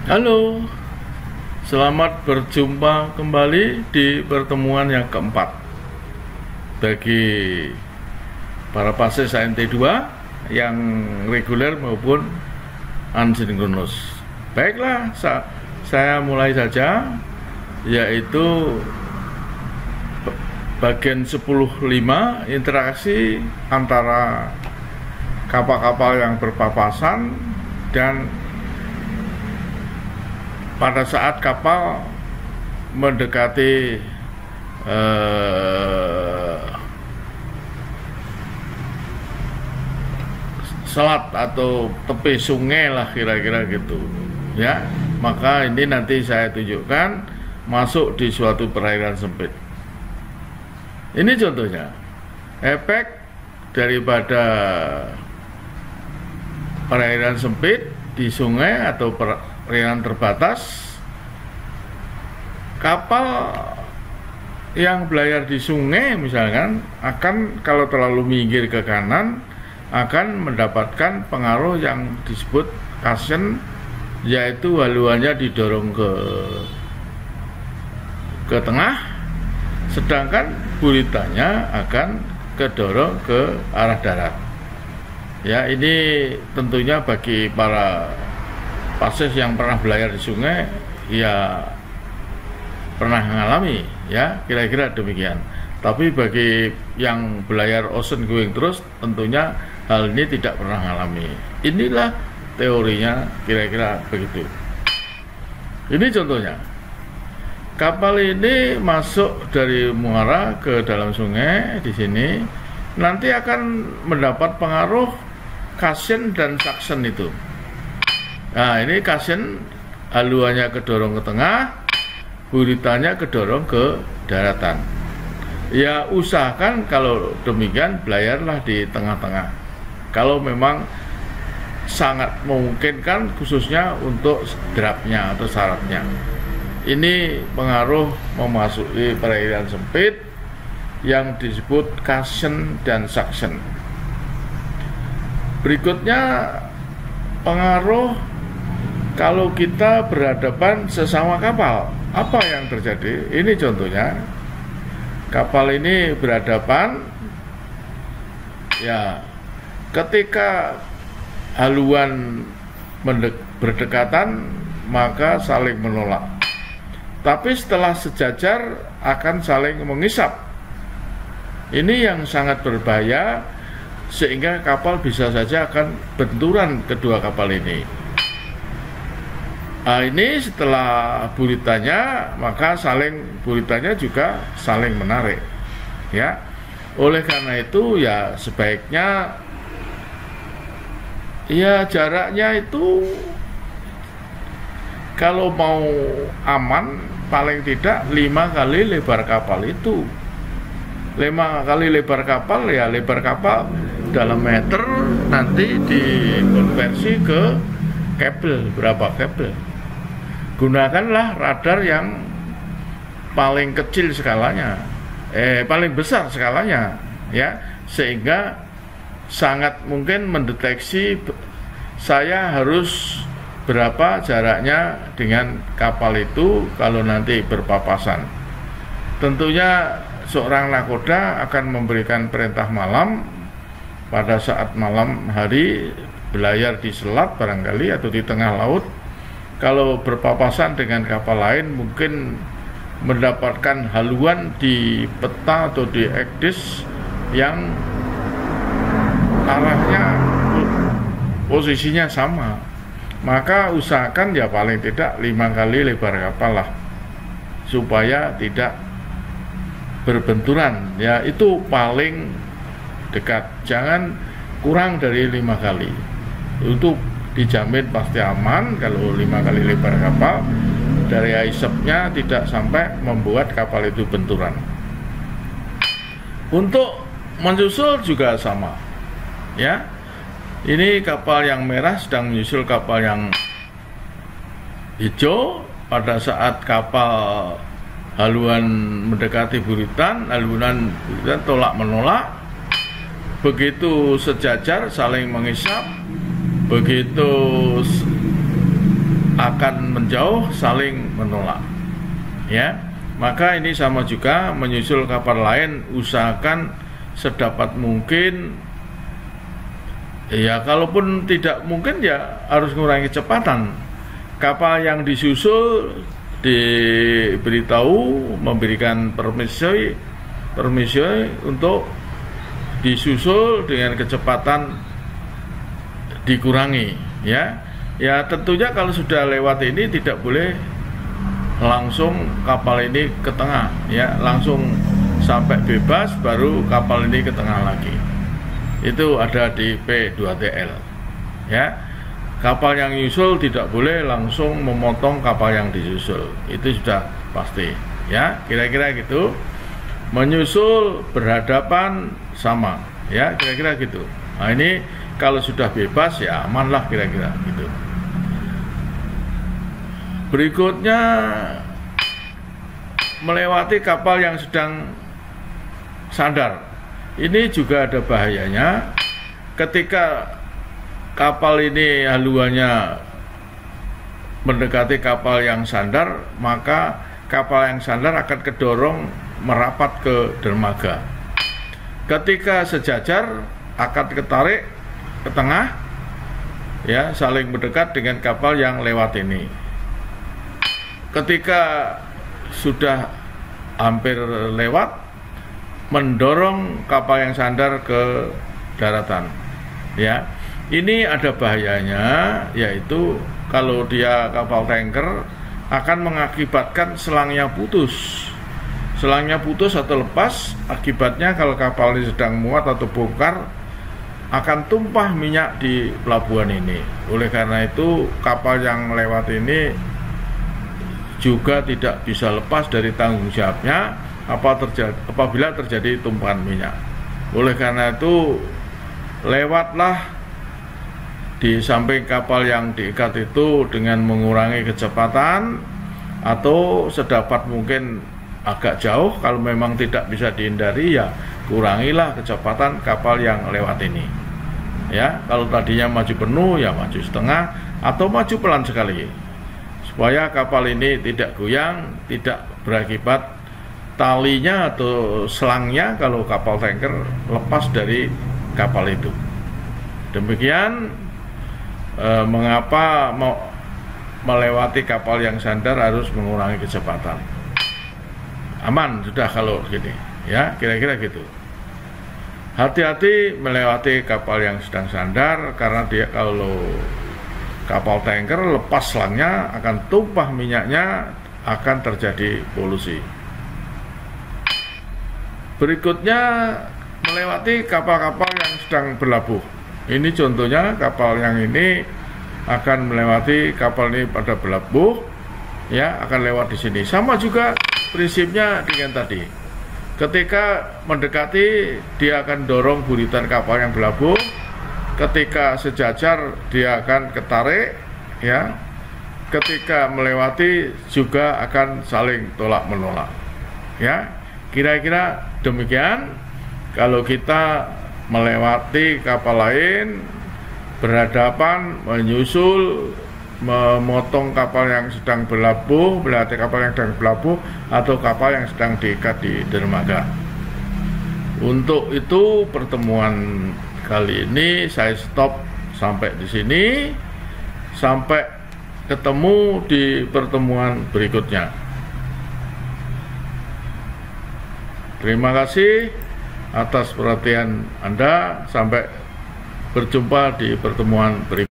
Halo, selamat berjumpa kembali di pertemuan yang keempat bagi para pasien ANT2 yang reguler maupun asinkronus. Baiklah, saya mulai saja, yaitu bagian 10.5 interaksi antara kapal-kapal yang berpapasan dan pada saat kapal mendekati selat atau tepi sungai lah kira-kira gitu ya, maka ini nanti saya tunjukkan masuk di suatu perairan sempit. Ini contohnya efek daripada perairan sempit di sungai atau perairan terbatas. Kapal yang belayar di sungai misalkan akan, kalau terlalu minggir ke kanan, akan mendapatkan pengaruh yang disebut cushion, yaitu haluannya didorong ke tengah, sedangkan buritanya akan kedorong ke arah darat. Ya, ini tentunya bagi para pasien yang pernah belayar di sungai ya pernah mengalami, ya kira-kira demikian. Tapi bagi yang belayar ocean going terus, tentunya hal ini tidak pernah mengalami. Inilah teorinya, kira-kira begitu. Ini contohnya, kapal ini masuk dari muara ke dalam sungai di sini, nanti akan mendapat pengaruh cushion dan suction itu. Nah, ini cushion haluannya kedorong ke tengah, buritanya kedorong ke daratan. Ya, usahakan kalau demikian belayarlah di tengah-tengah. Kalau memang sangat memungkinkan, khususnya untuk draftnya atau syaratnya. Ini pengaruh memasuki perairan sempit yang disebut cushion dan suction. Berikutnya pengaruh kalau kita berhadapan sesama kapal. Apa yang terjadi? Ini contohnya, kapal ini berhadapan, ya ketika haluan berdekatan maka saling menolak, tapi setelah sejajar akan saling mengisap. Ini yang sangat berbahaya, sehingga kapal bisa saja akan benturan kedua kapal ini. Nah, ini setelah buritanya, maka buritanya juga saling menarik, ya. Oleh karena itu ya sebaiknya ya jaraknya itu kalau mau aman paling tidak 5 kali lebar kapal itu. 5 kali lebar kapal, ya lebar kapal dalam meter nanti dikonversi ke kabel, berapa kabel. Gunakanlah radar yang paling kecil skalanya, paling besar skalanya, ya, sehingga sangat mungkin mendeteksi saya harus berapa jaraknya dengan kapal itu kalau nanti berpapasan. Tentunya seorang nakoda akan memberikan perintah malam pada saat malam hari belayar di selat barangkali atau di tengah laut. Kalau berpapasan dengan kapal lain mungkin mendapatkan haluan di peta atau di ECDIS yang arahnya posisinya sama, maka usahakan ya paling tidak 5 kali lebar kapal lah, supaya tidak berbenturan, ya itu paling dekat, jangan kurang dari 5 kali. Untuk dijamin pasti aman. Kalau 5 kali lebar kapal, dari isapnya tidak sampai membuat kapal itu benturan. Untuk menyusul juga sama, ya. Ini kapal yang merah sedang menyusul kapal yang hijau. Pada saat kapal haluan mendekati buritan, haluan buritan tolak menolak, begitu sejajar saling mengisap, begitu akan menjauh, saling menolak. Ya, maka ini sama juga menyusul kapal lain, usahakan sedapat mungkin. Ya, kalaupun tidak mungkin ya harus mengurangi kecepatan. Kapal yang disusul diberitahu, memberikan permisi untuk disusul dengan kecepatan dikurangi. Ya tentunya kalau sudah lewat ini tidak boleh langsung kapal ini ke tengah, ya langsung sampai bebas baru kapal ini ke tengah lagi. Itu ada di P2TL. Ya, kapal yang nyusul tidak boleh langsung memotong kapal yang disusul, itu sudah pasti. Ya, kira-kira gitu. Menyusul berhadapan sama, ya kira-kira gitu. Nah ini kalau sudah bebas ya aman lah kira-kira gitu. Berikutnya, melewati kapal yang sedang sandar. Ini juga ada bahayanya. Ketika kapal ini haluannya mendekati kapal yang sandar, maka kapal yang sandar akan kedorong merapat ke dermaga. Ketika sejajar akan ketarik ke tengah, ya saling mendekat dengan kapal yang lewat ini. Ketika sudah hampir lewat, mendorong kapal yang sandar ke daratan. Ya, ini ada bahayanya, yaitu kalau dia kapal tanker akan mengakibatkan selangnya putus. Selangnya putus atau lepas, akibatnya kalau kapal ini sedang muat atau bongkar, akan tumpah minyak di pelabuhan ini. Oleh karena itu, kapal yang lewat ini juga tidak bisa lepas dari tanggung jawabnya apabila terjadi tumpahan minyak. Oleh karena itu, lewatlah di samping kapal yang diikat itu dengan mengurangi kecepatan atau sedapat mungkin agak jauh. Kalau memang tidak bisa dihindari, ya kurangilah kecepatan kapal yang lewat ini. Ya, kalau tadinya maju penuh ya maju setengah atau maju pelan sekali, supaya kapal ini tidak goyang, tidak berakibat talinya atau selangnya kalau kapal tanker lepas dari kapal itu. Demikian mengapa mau melewati kapal yang sandar harus mengurangi kecepatan. Aman sudah kalau gini, ya kira-kira gitu. Hati-hati melewati kapal yang sedang sandar, karena dia kalau kapal tanker lepas selangnya akan tumpah minyaknya, akan terjadi polusi. Berikutnya, melewati kapal-kapal yang sedang berlabuh. Ini contohnya kapal yang ini akan melewati kapal ini pada berlabuh, ya akan lewat di sini. Sama juga prinsipnya dengan tadi. Ketika mendekati, dia akan dorong buritan kapal yang berlabuh. Ketika sejajar, dia akan ketarik, ya. Ketika melewati juga akan saling tolak menolak, ya. Kira-kira demikian. Kalau kita melewati kapal lain, berhadapan, menyusul, memotong kapal yang sedang berlabuh, melewati kapal yang sedang berlabuh, atau kapal yang sedang diikat di dermaga. Untuk itu pertemuan kali ini saya stop sampai di sini. Sampai ketemu di pertemuan berikutnya. Terima kasih atas perhatian Anda. Sampai berjumpa di pertemuan berikutnya.